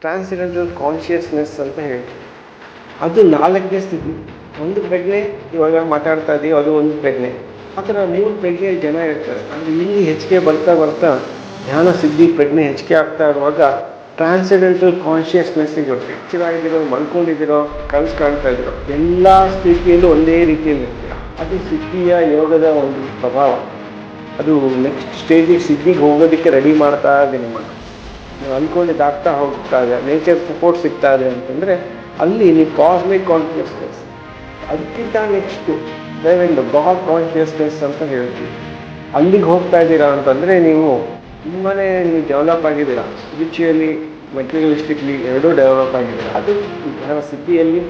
Transcendental consciousness ಅಂತ ಹೇಳಿ, ಅದು 4ನೇ ಸ್ಥಿತಿ. ಒಂದು ಪ್ರಜ್ಞೆ ಇವಾಗ ಮಾತಾಡ್ತಾ ಇದ್ದೀವಿ, ಅದು ಒಂದು ಪ್ರಜ್ಞೆ. ಆ ಥರ 3 ಪ್ರಜ್ಞೆ ಜನ ಇರ್ತಾರೆ. ಅಂದರೆ ಇಲ್ಲಿ ಹೆಚ್ಚಿಗೆ ಬರ್ತಾ ಬರ್ತಾ ಧ್ಯಾನ ಸಿದ್ಧಿ ಪ್ರಜ್ಞೆ ಹೆಚ್ಚಿಗೆ ಆಗ್ತಾ ಇರುವಾಗ ಟ್ರಾನ್ಸೆಂಡೆಂಟಲ್ ಕಾನ್ಷಿಯಸ್ನೆಸ್ಸಿಗೆ ಹೆಚ್ಚಿಗಾಗಿರೋ, ಮಲ್ಕೊಂಡಿದ್ದೀರೋ, ಕನಸು ಕಾಣ್ತಾ ಇದ್ದೀರೋ, ಎಲ್ಲ ಸ್ಥಿತಿಯಲ್ಲೂ ಒಂದೇ ರೀತಿಯಲ್ಲಿ ಇರ್ತೀರ. ಅದು ಸಿದ್ಧಿಯ ಯೋಗದ ಒಂದು ಪ್ರಭಾವ. ಅದು ನೆಕ್ಸ್ಟ್ ಸ್ಟೇಜಿಗೆ ಸಿದ್ಧಿಗೆ ಹೋಗೋದಕ್ಕೆ ರೆಡಿ ಮಾಡ್ತಾ ಇದೆ ನಿಮ್ಮನ್ನು. ನೀವು ಅಂದ್ಕೊಂಡಿದ್ದಾಗ್ತಾ ಹೋಗ್ತಾ ಇದೆ, ನೇಚರ್ ಸಪೋರ್ಟ್ ಸಿಗ್ತಾ ಇದೆ ಅಂತಂದರೆ ಅಲ್ಲಿ ನೀವು ಕಾಸ್ಮಿಕ್ ಕಾನ್ಷಿಯಸ್ನೆಸ್, ಅದಕ್ಕಿಂತ ನೆಕ್ಸ್ಟು ಲೆವೆಲ್ ಗಾಡ್ ಕಾನ್ಷಿಯಸ್ನೆಸ್ ಅಂತ ಹೇಳ್ತೀವಿ. ಅಲ್ಲಿಗೆ ಹೋಗ್ತಾ ಇದ್ದೀರಾ ಅಂತಂದರೆ ನೀವು ತುಂಬಾ ನೀವು ಡೆವಲಪ್ ಆಗಿದ್ದೀರಾ. ಸ್ಪಿರಿಚುಯಲಿ, ಮೆಟೀರಿಯಲಿಸ್ಟಿಕ್ಲಿ ಎರಡೂ ಡೆವಲಪ್ ಆಗಿದ್ದೀರಾ. ಅದು ಧ್ಯಾನ ಸಿದ್ಧಿಯಲ್ಲಿ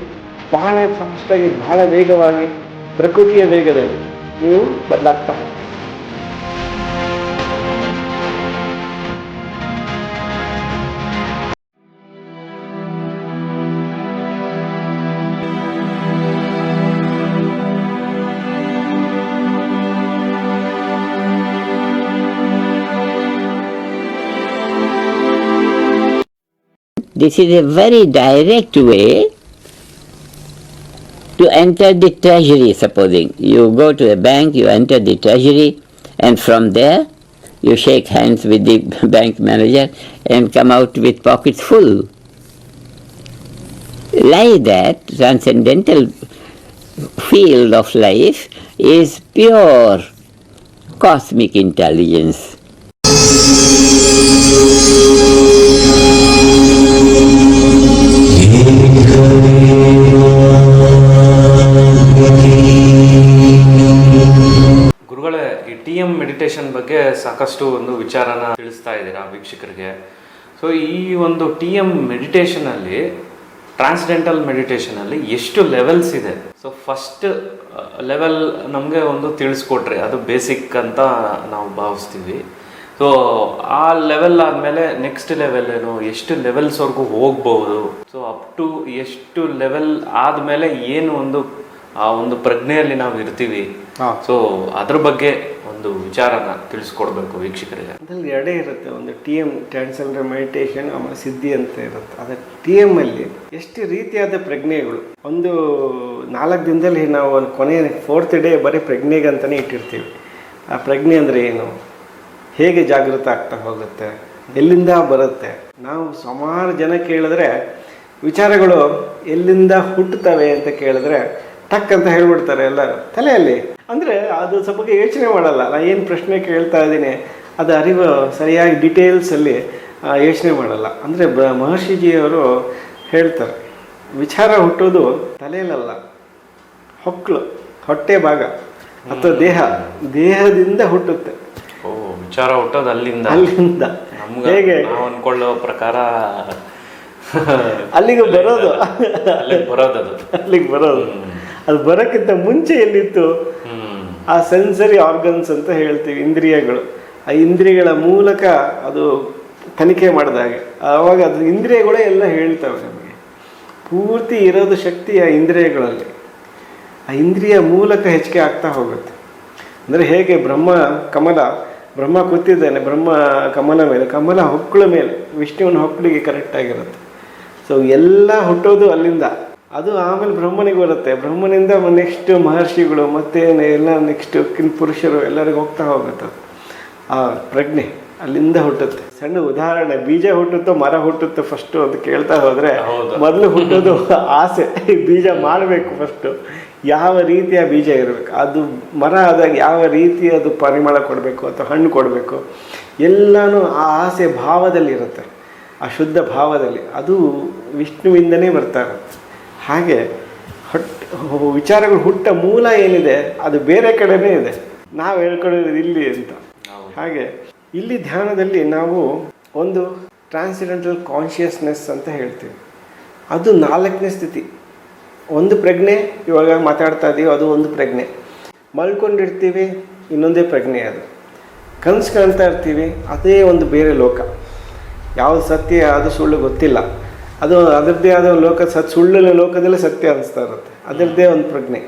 ಬಹಳ ಫಾಸ್ಟಾಗಿ, ಬಹಳ ವೇಗವಾಗಿ, ಪ್ರಕೃತಿಯ ವೇಗದಲ್ಲಿ ನೀವು ಬದಲಾಗ್ತಾ. This is a very direct way to enter the treasury. Supposing you go to a bank, you enter the treasury, and from there you shake hands with the bank manager and come out with pockets full. Like that, transcendental field of life is pure cosmic intelligence. ಗುರುಗಳೇ, ಈ TM meditation ಬಗ್ಗೆ ಸಾಕಷ್ಟು ಒಂದು ವಿಚಾರನ ತಿಳಿಸ್ತಾ ಇದ್ದೀರಾ ವೀಕ್ಷಕರಿಗೆ. So ಈ ಒಂದು TM ಮೆಡಿಟೇಷನಲ್ಲಿ, ಟ್ರಾನ್ಸ್ಡೆಂಟಲ್ ಮೆಡಿಟೇಷನಲ್ಲಿ ಎಷ್ಟು ಲೆವೆಲ್ಸ್ ಇದೆ? ಸೊ ಫಸ್ಟ್ ಲೆವೆಲ್ ನಮಗೆ ಒಂದು ತಿಳಿಸ್ಕೊಟ್ರೆ ಅದು ಬೇಸಿಕ್ ಅಂತ ನಾವು ಭಾವಿಸ್ತೀವಿ. ಸೊ ಆ ಲೆವೆಲ್ ಆದಮೇಲೆ ನೆಕ್ಸ್ಟ್ ಲೆವೆಲ್ ಏನು, ಎಷ್ಟು ಲೆವೆಲ್ಸ್ವರೆಗೂ ಹೋಗ್ಬೋದು? ಸೊ ಅಪ್ ಟು ಎಷ್ಟು ಲೆವೆಲ್ ಆದಮೇಲೆ ಏನು ಒಂದು ಆ ಒಂದು ಪ್ರಜ್ಞೆಯಲ್ಲಿ ನಾವು ಇರ್ತೀವಿ? ಸೊ ಅದ್ರ ಬಗ್ಗೆ ಒಂದು ವಿಚಾರನ ತಿಳಿಸ್ಕೊಡ್ಬೇಕು ವೀಕ್ಷಕರಿಗೆ. ಅದ್ರಲ್ಲಿ ಎರಡೇ ಇರುತ್ತೆ, ಒಂದು TM ಟ್ರಾನ್ಸೆಂಡೆಂಟಲ್ ಮೆಡಿಟೇಷನ್, ಆಮೇಲೆ ಸಿದ್ಧಿ ಅಂತ ಇರುತ್ತೆ. ಅದೇ TM ಅಲ್ಲಿ ಎಷ್ಟು ರೀತಿಯಾದ ಪ್ರಜ್ಞೆಗಳು. ಒಂದು 4 ದಿನದಲ್ಲಿ ನಾವು ಒಂದು ಕೊನೆಯ 4th ಡೇ ಬರೀ ಪ್ರಜ್ಞೆಗೆ ಅಂತಲೇ ಇಟ್ಟಿರ್ತೀವಿ. ಆ ಪ್ರಜ್ಞೆ ಅಂದರೆ ಏನು, ಹೇಗೆ ಜಾಗೃತ ಆಗ್ತಾ ಹೋಗುತ್ತೆ, ಎಲ್ಲಿಂದ ಬರುತ್ತೆ. ನಾವು ಸುಮಾರು ಜನ ಕೇಳಿದ್ರೆ ವಿಚಾರಗಳು ಎಲ್ಲಿಂದ ಹುಟ್ಟುತ್ತವೆ ಅಂತ ಕೇಳಿದ್ರೆ ಟಕ್ ಅಂತ ಹೇಳ್ಬಿಡ್ತಾರೆ ಎಲ್ಲರೂ ತಲೆಯಲ್ಲಿ. ಅಂದರೆ ಅದು ಸ್ವಲ್ಪ ಯೋಚನೆ ಮಾಡಲ್ಲ. ನಾನು ಏನು ಪ್ರಶ್ನೆ ಕೇಳ್ತಾ ಇದ್ದೀನಿ ಅದು ಅರಿವು ಸರಿಯಾಗಿ ಡೀಟೇಲ್ಸಲ್ಲಿ ಯೋಚನೆ ಮಾಡಲ್ಲ. ಅಂದರೆ ಮಹರ್ಷಿಜಿಯವರು ಹೇಳ್ತಾರೆ, ವಿಚಾರ ಹುಟ್ಟೋದು ತಲೆಯಲ್ಲ, ಹೊಟ್ಟೆ ಭಾಗ ಅಥವಾ ದೇಹದಿಂದ ಹುಟ್ಟುತ್ತೆ. ವಿಚಾರ ಹುಟ್ಟೋದು ಅಲ್ಲಿಂದ. ಹೇಗೆ ಅನ್ಕೊಳ್ಳೋ ಪ್ರಕಾರ ಅಲ್ಲಿಗೆ ಬರೋದು, ಅದು ಬರೋಕ್ಕಿಂತ ಮುಂಚೆ ಎಲ್ಲಿತ್ತು, ಆ ಸೆನ್ಸರಿ ಆರ್ಗನ್ಸ್ ಅಂತ ಹೇಳ್ತೀವಿ, ಇಂದ್ರಿಯಗಳು. ಆ ಇಂದ್ರಿಯಗಳ ಮೂಲಕ ಅದು ತನಿಖೆ ಮಾಡಿದಾಗ ಆವಾಗ ಅದು ಇಂದ್ರಿಯಗಳೇ ಎಲ್ಲ ಹೇಳ್ತವೆ ನಮಗೆ. ಪೂರ್ತಿ ಇರೋದು ಶಕ್ತಿ ಆ ಇಂದ್ರಿಯಗಳಲ್ಲಿ. ಆ ಇಂದ್ರಿಯ ಮೂಲಕ ಹೆಚ್ಚಿಗೆ ಆಗ್ತಾ ಹೋಗುತ್ತೆ. ಅಂದರೆ ಹೇಗೆ ಬ್ರಹ್ಮ ಕೂತಿದ್ದಾನೆ, ಬ್ರಹ್ಮ ಕಮಲ ಮೇಲೆ, ಕಮಲ ಹೊಕ್ಕಳ ಮೇಲೆ, ವಿಷ್ಣುವಿನ ಹೊಕ್ಕಳಿಗೆ ಕರೆಕ್ಟಾಗಿರುತ್ತೆ. ಸೊ ಎಲ್ಲ ಹುಟ್ಟೋದು ಅಲ್ಲಿಂದ. ಅದು ಆಮೇಲೆ ಬ್ರಹ್ಮನಿಗೆ ಬರುತ್ತೆ. ಬ್ರಹ್ಮನಿಂದ ನೆಕ್ಸ್ಟ್ ಮಹರ್ಷಿಗಳು, ಮತ್ತೆ ಎಲ್ಲ ನೆಕ್ಸ್ಟ್ ಪುರುಷರು ಎಲ್ಲರಿಗೂ ಹೋಗ್ತಾ ಹೋಗುತ್ತೆ. ಆ ಪ್ರಜ್ಞೆ ಅಲ್ಲಿಂದ ಹುಟ್ಟುತ್ತೆ. ಸಣ್ಣ ಉದಾಹರಣೆ, ಬೀಜ ಹುಟ್ಟುತ್ತೋ ಮರ ಹುಟ್ಟುತ್ತೋ ಫಸ್ಟು ಅಂತ ಕೇಳ್ತಾ ಹೋದರೆ, ಮೊದಲು ಹುಟ್ಟೋದು ಆಸೆ. ಬೀಜ ಮಾಡಬೇಕು ಫಸ್ಟು, ಯಾವ ರೀತಿಯ ಬೀಜ ಇರಬೇಕು, ಅದು ಮರ ಆದಾಗ ಯಾವ ರೀತಿ ಅದು ಪರಿಮಳ ಕೊಡಬೇಕು ಅಥವಾ ಹಣ್ಣು ಕೊಡಬೇಕು, ಎಲ್ಲನೂ ಆ ಆಸೆ ಭಾವದಲ್ಲಿರುತ್ತೆ, ಆ ಶುದ್ಧ ಭಾವದಲ್ಲಿ. ಅದು ವಿಷ್ಣುವಿಂದನೇ ಬರ್ತಾ ಇರುತ್ತೆ. ಹಾಗೆ ವಿಚಾರಗಳು ಹುಟ್ಟ ಮೂಲ ಏನಿದೆ ಅದು ಬೇರೆ ಕಡೆನೇ ಇದೆ, ನಾವು ಹೇಳ್ಕೊಳ್ಳೋದು ಇಲ್ಲಿ ಅಂತ. ಹಾಗೆ ಇಲ್ಲಿ ಧ್ಯಾನದಲ್ಲಿ ನಾವು ಒಂದು ಟ್ರಾನ್ಸೆಂಡೆಂಟಲ್ ಕಾನ್ಷಿಯಸ್ನೆಸ್ ಅಂತ ಹೇಳ್ತೀವಿ. ಅದು 4ನೇ ಸ್ಥಿತಿ. ಒಂದು ಪ್ರಜ್ಞೆ, ಇವಾಗ ಮಾತಾಡ್ತಾ ಇದ್ದೀವಿ, ಅದು ಒಂದು ಪ್ರಜ್ಞೆ. ಮಲ್ಕೊಂಡಿರ್ತೀವಿ, ಇನ್ನೊಂದೇ ಪ್ರಜ್ಞೆ. ಅದು ಕನಸು ಕಾಣ್ತಾ ಇರ್ತೀವಿ, ಅದೇ ಒಂದು ಬೇರೆ ಲೋಕ. ಯಾವುದು ಸತ್ಯ ಅದು ಸುಳ್ಳು ಗೊತ್ತಿಲ್ಲ, ಅದು ಅದರದ್ದೇ ಆದ ಲೋಕ. ಸುಳ್ಳಿನ ಲೋಕದಲ್ಲೇ ಸತ್ಯ ಅನಿಸ್ತಾ ಇರುತ್ತೆ, ಅದರದ್ದೇ ಒಂದು ಪ್ರಜ್ಞೆ.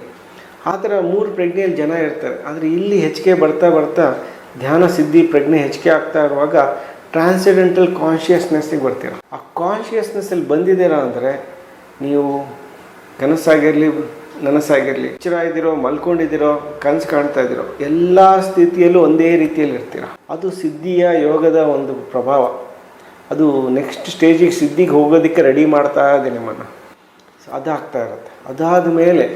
ಆ ಥರ 3 ಪ್ರಜ್ಞೆಯಲ್ಲಿ ಜನ ಇರ್ತಾರೆ. ಆದರೆ ಇಲ್ಲಿ ಹೆಚ್ಚಿಗೆ ಬರ್ತಾ ಧ್ಯಾನ ಸಿದ್ಧಿ ಪ್ರಜ್ಞೆ ಹೆಚ್ಚಿಗೆ ಆಗ್ತಾ ಇರುವಾಗ ಟ್ರಾನ್ಸೆಂಡೆಂಟಲ್ ಕಾನ್ಷಿಯಸ್ನೆಸ್ಸಿಗೆ ಬರ್ತೀರ. ಆ ಕಾನ್ಷಿಯಸ್ನೆಸ್ಸಲ್ಲಿ ಬಂದಿದ್ದೀರಾ ಅಂದರೆ ನೀವು ಕನಸಾಗಿರಲಿ ನನಸಾಗಿರಲಿ, ಎಚ್ಚರ ಇದ್ದೀರೋ, ಮಲ್ಕೊಂಡಿದ್ದೀರೋ, ಕನಸು ಕಾಣ್ತಾ ಇದ್ದೀರೋ, ಎಲ್ಲ ಸ್ಥಿತಿಯಲ್ಲೂ ಒಂದೇ ರೀತಿಯಲ್ಲಿ ಇರ್ತೀರ. ಅದು ಸಿದ್ಧಿಯ ಯೋಗದ ಒಂದು ಪ್ರಭಾವ. ಅದು ನೆಕ್ಸ್ಟ್ ಸ್ಟೇಜಿಗೆ ಸಿದ್ಧಿಗೆ ಹೋಗೋದಕ್ಕೆ ರೆಡಿ ಮಾಡ್ತಾ ಇದೆ ನಿಮ್ಮನ್ನು. ಅದಾಗ್ತಾ ಇರುತ್ತೆ. ಅದಾದ ಮೇಲೆ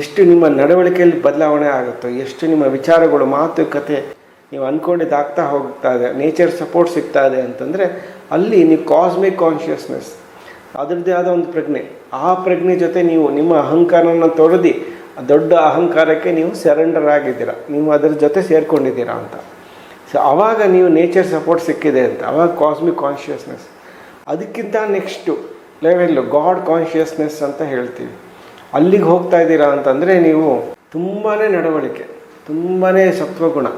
ಎಷ್ಟು ನಿಮ್ಮ ನಡವಳಿಕೆಯಲ್ಲಿ ಬದಲಾವಣೆ ಆಗುತ್ತೋ, ಎಷ್ಟು ನಿಮ್ಮ ವಿಚಾರಗಳು, ಮಾತುಕತೆ ನೀವು ಅಂದ್ಕೊಂಡಿದ್ದಾಗ್ತಾ ಹೋಗ್ತಾ ಇದೆ, ನೇಚರ್ ಸಪೋರ್ಟ್ ಸಿಗ್ತಾ ಇದೆ ಅಂತಂದರೆ ಅಲ್ಲಿ ನೀವು ಕಾಸ್ಮಿಕ್ ಕಾನ್ಷಿಯಸ್ನೆಸ್, ಅದರದ್ದೇ ಆದ ಒಂದು ಪ್ರಜ್ಞೆ, ಆ ಪ್ರಜ್ಞೆ ಜೊತೆ ನೀವು ನಿಮ್ಮ ಅಹಂಕಾರನ ತೊಡೆದು ದೊಡ್ಡ ಅಹಂಕಾರಕ್ಕೆ ನೀವು ಸರೆಂಡರ್ ಆಗಿದ್ದೀರಾ, ನೀವು ಅದರ ಜೊತೆ ಸೇರಿಕೊಂಡಿದ್ದೀರಾ ಅಂತ. ಸೊ ಆವಾಗ ನೀವು ನೇಚರ್ ಸಪೋರ್ಟ್ ಸಿಕ್ಕಿದೆ ಅಂತ, ಆವಾಗ ಕಾಸ್ಮಿಕ್ ಕಾನ್ಷಿಯಸ್ನೆಸ್. ಅದಕ್ಕಿಂತ ನೆಕ್ಸ್ಟು ಲೆವೆಲ್ಲು ಗಾಡ್ ಕಾನ್ಷಿಯಸ್ನೆಸ್ ಅಂತ ಹೇಳ್ತೀವಿ. ಅಲ್ಲಿಗೆ ಹೋಗ್ತಾ ಇದ್ದೀರಾ ಅಂತಂದರೆ ನೀವು ತುಂಬಾ ನಡವಳಿಕೆ, ತುಂಬಾ ಸತ್ವಗುಣ,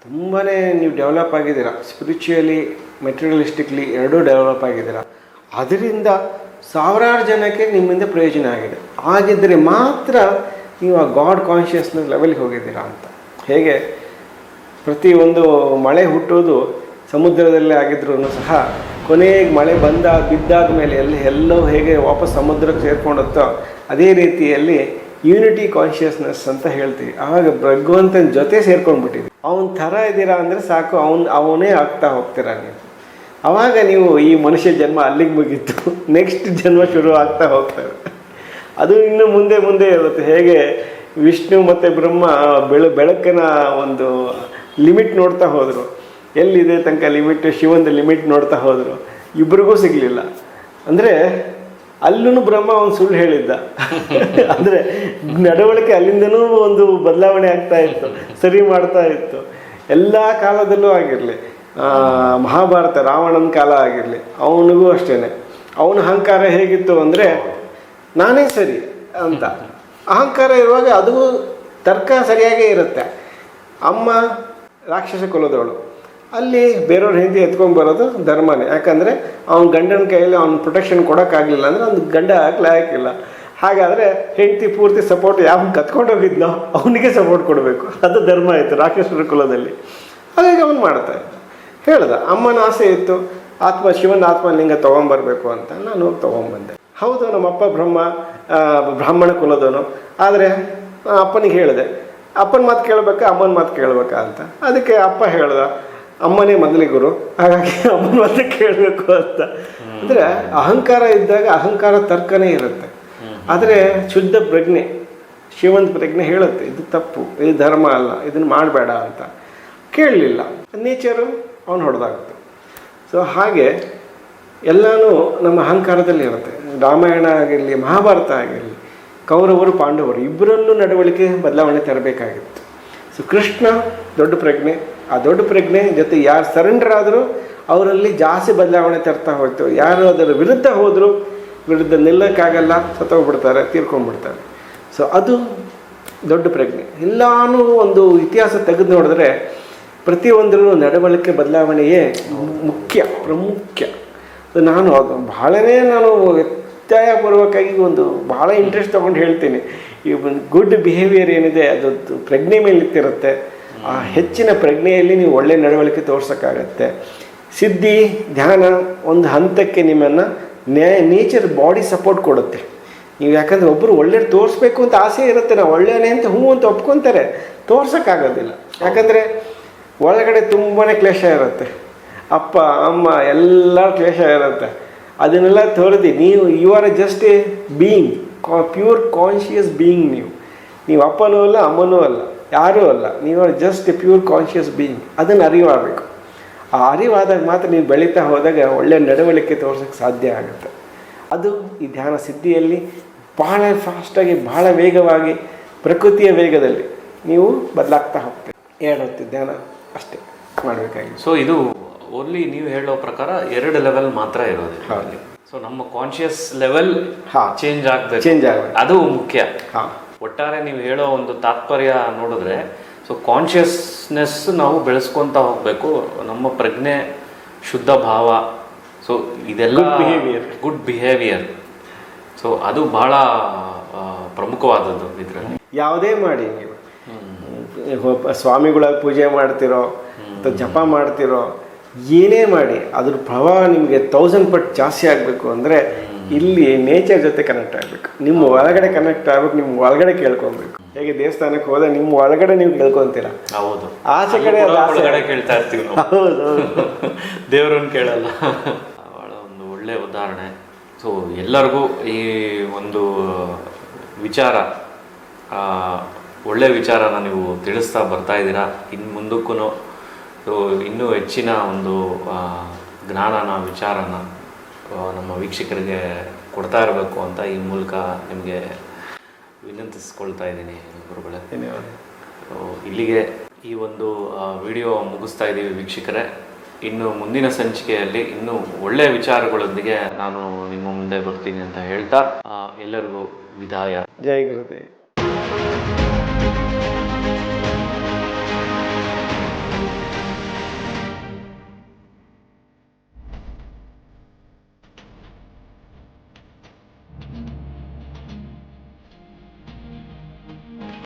ತುಂಬಾ ನೀವು ಡೆವಲಪ್ ಆಗಿದ್ದೀರಾ. ಸ್ಪಿರಿಚುಯಲಿ, ಮೆಟೀರಿಯಲಿಸ್ಟಿಕ್ಲಿ ಎರಡೂ ಡೆವಲಪ್ ಆಗಿದ್ದೀರಾ. ಅದರಿಂದ ಸಾವಿರಾರು ಜನಕ್ಕೆ ನಿಮ್ಮಿಂದ ಪ್ರಯೋಜನ ಆಗಿದೆ. ಆಗಿದ್ದರೆ ಮಾತ್ರ ನೀವು ಆ ಗಾಡ್ ಕಾನ್ಷಿಯಸ್ನೆಸ್ ಲೆವೆಲ್ಗೆ ಹೋಗಿದ್ದೀರಾ ಅಂತ. ಹೇಗೆ ಪ್ರತಿಯೊಂದು ಮಳೆ ಹುಟ್ಟೋದು ಸಮುದ್ರದಲ್ಲೇ ಆಗಿದ್ರೂ ಸಹ ಕೊನೆಗೆ ಮಳೆ ಬಿದ್ದಾದ ಮೇಲೆ ಎಲ್ಲೋ ಹೇಗೆ ವಾಪಸ್ ಸಮುದ್ರಕ್ಕೆ ಸೇರ್ಕೊಂಡುತ್ತೋ ಅದೇ ರೀತಿಯಲ್ಲಿ ಯೂನಿಟಿ ಕಾನ್ಷಿಯಸ್ನೆಸ್ ಅಂತ ಹೇಳ್ತೀವಿ. ಆವಾಗ ಭಗವಂತನ ಜೊತೆ ಸೇರ್ಕೊಂಡ್ಬಿಟ್ಟಿದ್ದೀವಿ. ಅವನ ಥರ ಇದ್ದೀರಾ ಅಂದರೆ ಸಾಕು, ಅವನೇ ಆಗ್ತಾ ಹೋಗ್ತೀರಾ ನೀವು. ಆವಾಗ ನೀವು ಈ ಮನುಷ್ಯ ಜನ್ಮ ಅಲ್ಲಿಗೆ ಮುಗೀತು, ನೆಕ್ಸ್ಟ್ ಜನ್ಮ ಶುರು ಆಗ್ತಾ ಹೋಗ್ತವೆ. ಅದು ಇನ್ನು ಮುಂದೆ ಇರುತ್ತೆ. ಹೇಗೆ ವಿಷ್ಣು ಮತ್ತು ಬ್ರಹ್ಮ ಬೆಳಕಿನ ಒಂದು ಲಿಮಿಟ್ ನೋಡ್ತಾ ಹೋದರು, ಎಲ್ಲಿದೆ ತನಕ ಲಿಮಿಟ್, ಶಿವಂದು ಲಿಮಿಟ್ ನೋಡ್ತಾ ಹೋದರು, ಇಬ್ಬರಿಗೂ ಸಿಗಲಿಲ್ಲ. ಅಂದರೆ ಅಲ್ಲೂ ಬ್ರಹ್ಮ ಒಂದು ಸುಳ್ಳು ಹೇಳಿದ್ದ. ಅಂದರೆ ನಡವಳಿಕೆ ಅಲ್ಲಿಂದನೂ ಒಂದು ಬದಲಾವಣೆ ಆಗ್ತಾ ಇತ್ತು, ಸರಿ ಮಾಡ್ತಾ ಇತ್ತು. ಎಲ್ಲ ಕಾಲದಲ್ಲೂ ಆಗಿರಲಿ, ಮಹಾಭಾರತ ರಾವಣನ ಕಾಲ ಆಗಿರಲಿ, ಅವನಿಗೂ ಅಷ್ಟೇ. ಅವನ ಅಹಂಕಾರ ಹೇಗಿತ್ತು ಅಂದರೆ ನಾನೇ ಸರಿ ಅಂತ ಅಹಂಕಾರ ಇರುವಾಗ ಅದು ತರ್ಕ ಸರಿಯಾಗೇ ಇರುತ್ತೆ. ಅಮ್ಮ ರಾಕ್ಷಸ ಕುಲದವಳು, ಅಲ್ಲಿ ಬೇರೆಯವ್ರ ಹಿಂದೆ ಎತ್ಕೊಂಡ್ಬರೋದು ಧರ್ಮನೇ. ಯಾಕಂದರೆ ಅವ್ನ ಗಂಡನ ಕೈಯಲ್ಲಿ ಅವ್ನ ಪ್ರೊಟೆಕ್ಷನ್ ಕೊಡೋಕ್ಕಾಗಲಿಲ್ಲ ಅಂದರೆ ಅವ್ನ ಗಂಡ ಹಾಕಿಲ್ಲ. ಹಾಗಾದರೆ ಹೆಂಡತಿ ಪೂರ್ತಿ ಸಪೋರ್ಟ್ ಯಾವ ಕತ್ಕೊಂಡೋಗಿದ್ನೋ ಅವನಿಗೆ ಸಪೋರ್ಟ್ ಕೊಡಬೇಕು, ಅದು ಧರ್ಮ ಇತ್ತು ರಾಕ್ಷಸರ ಕುಲದಲ್ಲಿ. ಹಾಗಾಗಿ ಅವನು ಮಾಡ್ತಾ ಇದ್ದ. ಹೇಳ್ದ, ಅಮ್ಮನ ಆಸೆ ಇತ್ತು ಶಿವನ ಆತ್ಮಲಿಂಗ ತೊಗೊಂಬರ್ಬೇಕು ಅಂತ. ನಾನು ಹೋಗಿ ತೊಗೊಂಬಂದೆ. ಹೌದು, ನಮ್ಮಪ್ಪ ಬ್ರಾಹ್ಮಣ ಕುಲದವನು, ಆದರೆ ಅಪ್ಪನಿಗೆ ಹೇಳಿದೆ, ಅಪ್ಪನ ಮಾತು ಕೇಳಬೇಕಾ ಅಮ್ಮನ ಮಾತು ಕೇಳಬೇಕಾ ಅಂತ. ಅದಕ್ಕೆ ಅಪ್ಪ ಹೇಳ್ದ, ಅಮ್ಮನೇ ಮೊದಲಿಗೆ ಗುರು, ಹಾಗಾಗಿ ಅಮ್ಮನ ಮಾತು ಕೇಳಬೇಕು ಅಂತ. ಅಂದರೆ ಅಹಂಕಾರ ಇದ್ದಾಗ ಅಹಂಕಾರ ತರ್ಕನೇ ಇರುತ್ತೆ. ಆದರೆ ಶುದ್ಧ ಪ್ರಜ್ಞೆ, ಶಿವಂತ ಪ್ರಜ್ಞೆ ಹೇಳುತ್ತೆ, ಇದು ತಪ್ಪು, ಇದು ಧರ್ಮ ಅಲ್ಲ, ಇದನ್ನು ಮಾಡಬೇಡ ಅಂತ. ಕೇಳಲಿಲ್ಲ, ನೇಚರು ಅವನು ಹೊಡೆದಾಗುತ್ತೆ. ಸೊ ಹಾಗೆ ಎಲ್ಲನೂ ನಮ್ಮ ಅಹಂಕಾರದಲ್ಲಿ ಇರುತ್ತೆ. ರಾಮಾಯಣ ಆಗಿರಲಿ, ಮಹಾಭಾರತ ಆಗಿರಲಿ, ಕೌರವರು ಪಾಂಡವರು ಇಬ್ಬರಲ್ಲೂ ನಡವಳಿಕೆ ಬದಲಾವಣೆ ತರಬೇಕಾಗಿತ್ತು. ಸೊ ಕೃಷ್ಣ ದೊಡ್ಡ ಪ್ರಜ್ಞೆ, ಆ ದೊಡ್ಡ ಪ್ರಜ್ಞೆ ಜೊತೆ ಯಾರು ಸರೆಂಡರ್ ಆದರೂ ಅವರಲ್ಲಿ ಜಾಸ್ತಿ ಬದಲಾವಣೆ ತರ್ತಾ ಹೋಯ್ತು. ಯಾರು ಅದರ ವಿರುದ್ಧ ಹೋದರೂ ವಿರುದ್ಧ ನಿಲ್ಲಕ್ಕಾಗಲ್ಲ, ಸತ್ತೋಗ್ಬಿಡ್ತಾರೆ, ತೀರ್ಕೊಂಡ್ಬಿಡ್ತಾರೆ. ಸೊ ಅದು ದೊಡ್ಡ ಪ್ರಜ್ಞೆ. ಎಲ್ಲಾನು ಒಂದು ಇತಿಹಾಸ ತೆಗೆದು ನೋಡಿದ್ರೆ ಪ್ರತಿಯೊಂದರಲ್ಲೂ ನಡವಳಿಕೆ ಬದಲಾವಣೆಯೇ ಪ್ರಾಮುಖ್ಯ. ನಾನು ಅದು ನಾನು ಒತ್ತಾಯಪೂರ್ವಕವಾಗಿ ಒಂದು ಭಾಳ ಇಂಟ್ರೆಸ್ಟ್ ತೊಗೊಂಡು ಹೇಳ್ತೀನಿ. ಈ ಒಂದು ಗುಡ್ ಬಿಹೇವಿಯರ್ ಏನಿದೆ ಅದು ಪ್ರಜ್ಞೆ ಮೇಲೆ ನಿಂತಿರುತ್ತೆ. ಆ ಹೆಚ್ಚಿನ ಪ್ರಜ್ಞೆಯಲ್ಲಿ ನೀವು ಒಳ್ಳೆ ನಡವಳಿಕೆ ತೋರ್ಸೋಕ್ಕಾಗತ್ತೆ. ಸಿದ್ಧಿ ಧ್ಯಾನ ಒಂದು ಹಂತಕ್ಕೆ ನಿಮ್ಮನ್ನು ನೇಚರ್ ಬಾಡಿ ಸಪೋರ್ಟ್ ಕೊಡುತ್ತೆ. ನೀವು ಯಾಕಂದರೆ ಒಬ್ಬರು ಒಳ್ಳೆ ತೋರಿಸ್ಬೇಕು ಅಂತ ಆಸೆ ಇರುತ್ತೆ, ನಾವು ಒಳ್ಳೆಯನೇ ಅಂತ ಹ್ಞೂ ಅಂತ ಒಪ್ಕೊತಾರೆ, ತೋರ್ಸೋಕ್ಕಾಗೋದಿಲ್ಲ. ಯಾಕಂದರೆ ಒಳಗಡೆ ತುಂಬಾ ಕ್ಲೇಶ ಇರುತ್ತೆ, ಅಪ್ಪ ಅಮ್ಮ ಎಲ್ಲರ ಕ್ಲೇಶ ಇರುತ್ತೆ. ಅದನ್ನೆಲ್ಲ ತೋರಿಸಿ you are just a being, pure conscious being. ನೀವು ಅಪ್ಪನೂ ಅಲ್ಲ, ಅಮ್ಮನೂ ಅಲ್ಲ, ಯಾರೂ ಅಲ್ಲ, ನೀವು are just a pure conscious being. ಅದನ್ನು ಅರಿವಾಗಬೇಕು. ಆ ಅರಿವಾದಾಗ ಮಾತ್ರ ನೀವು ಬೆಳೀತಾ ಹೋದಾಗ ಒಳ್ಳೆಯ ನಡವಳಿಕೆ ತೋರ್ಸೋಕ್ಕೆ ಸಾಧ್ಯ ಆಗುತ್ತೆ. ಅದು ಈ ಧ್ಯಾನ ಸಿದ್ಧಿಯಲ್ಲಿ ಭಾಳ ಫಾಸ್ಟಾಗಿ, ಭಾಳ ವೇಗವಾಗಿ, ಪ್ರಕೃತಿಯ ವೇಗದಲ್ಲಿ ನೀವು ಬದಲಾಗ್ತಾ ಹೋಗ್ತೀರಿ. 2 ಹೊತ್ತು ಧ್ಯಾನ ಅಷ್ಟೇ ಮಾಡಬೇಕಾಗಿದೆ. ಸೊ ಇದು ಓನ್ಲಿ ನೀವು ಹೇಳೋ ಪ್ರಕಾರ 2 ಲೆವೆಲ್ ಮಾತ್ರ ಇರೋದು. ಸೊ ನಮ್ಮ ಕಾನ್ಷಿಯಸ್ ಲೆವೆಲ್ ಚೇಂಜ್ ಆಗಬೇಕು, ಅದು ಮುಖ್ಯ. ಒಟ್ಟಾರೆ ನೀವು ಹೇಳೋ ಒಂದು ತಾತ್ಪರ್ಯ ನೋಡಿದ್ರೆ, ಸೊ ಕಾನ್ಷಿಯಸ್ನೆಸ್ ನಾವು ಬೆಳೆಸ್ಕೊತಾ ಹೋಗಬೇಕು. ನಮ್ಮ ಪ್ರಜ್ಞೆ, ಶುದ್ಧ ಭಾವ, ಸೊ ಇದೆಲ್ಲ ಗುಡ್ ಬಿಹೇವಿಯರ್. ಸೊ ಅದು ಬಹಳ ಪ್ರಮುಖವಾದದ್ದು ಇದರಲ್ಲಿ. ಯಾವುದೇ ಮಾಡಿ ನೀವು ಸ್ವಾಮಿಗಳ ಪೂಜೆ ಮಾಡ್ತಿರೋ ಅಥವಾ ಜಪ ಮಾಡ್ತಿರೋ, ಏನೇ ಮಾಡಿ ಅದ್ರ ಪ್ರಭಾವ ನಿಮಗೆ 1000 ಪಟ್ಟು ಜಾಸ್ತಿ ಆಗಬೇಕು ಅಂದರೆ ಇಲ್ಲಿ ನೇಚರ್ ಜೊತೆ ಕನೆಕ್ಟ್ ಆಗಬೇಕು. ನಿಮ್ಮ ಒಳಗಡೆ ಕನೆಕ್ಟ್ ಆಗ್ಬೇಕು, ನಿಮ್ಮ ಒಳಗಡೆ ಕೇಳ್ಕೊಬೇಕು. ಹೇಗೆ ದೇವಸ್ಥಾನಕ್ಕೆ ಹೋದ್ರೆ ನಿಮ್ಮ ಒಳಗಡೆ ನೀವು ಕೇಳ್ಕೊಂತೀರ, ಹೌದು, ಆಚೆ ಕಡೆ ಒಳಗಡೆ ಕೇಳ್ತಾ ಇರ್ತೀವಿ ನಾವು. ಹೌದು ದೇವ್ರನ್ನ ಕೇಳಲ್ಲ. ಬಹಳ ಒಂದು ಒಳ್ಳೆ ಉದಾಹರಣೆ. ಸೊ ಎಲ್ಲರಿಗೂ ಈ ಒಂದು ವಿಚಾರ, ಒಳ್ಳೆ ವಿಚಾರನ ನೀವು ತಿಳಿಸ್ತಾ ಬರ್ತಾ ಇದ್ದೀರಾ. ಇನ್ನು ಮುಂದಕ್ಕೂ ಸೊ ಇನ್ನೂ ಹೆಚ್ಚಿನ ಒಂದು ಜ್ಞಾನನ, ವಿಚಾರನ ನಮ್ಮ ವೀಕ್ಷಕರಿಗೆ ಕೊಡ್ತಾ ಇರಬೇಕು ಅಂತ ಈ ಮೂಲಕ ನಿಮಗೆ ವಿನಂತಿಸ್ಕೊಳ್ತಾ ಇದ್ದೀನಿ ಗುರುಗಳೇ. ಧನ್ಯವಾದ. ಸೊ ಇಲ್ಲಿಗೆ ಈ ಒಂದು ವಿಡಿಯೋ ಮುಗಿಸ್ತಾ ಇದ್ದೀವಿ ವೀಕ್ಷಕರೇ. ಇನ್ನು ಮುಂದಿನ ಸಂಚಿಕೆಯಲ್ಲಿ ಇನ್ನೂ ಒಳ್ಳೆಯ ವಿಚಾರಗಳೊಂದಿಗೆ ನಾನು ನಿಮ್ಮ ಮುಂದೆ ಬರ್ತೀನಿ ಅಂತ ಹೇಳ್ತಾ ಎಲ್ಲರಿಗೂ ವಿದಾಯ. ಜೈ ಗುರುದೇವ್.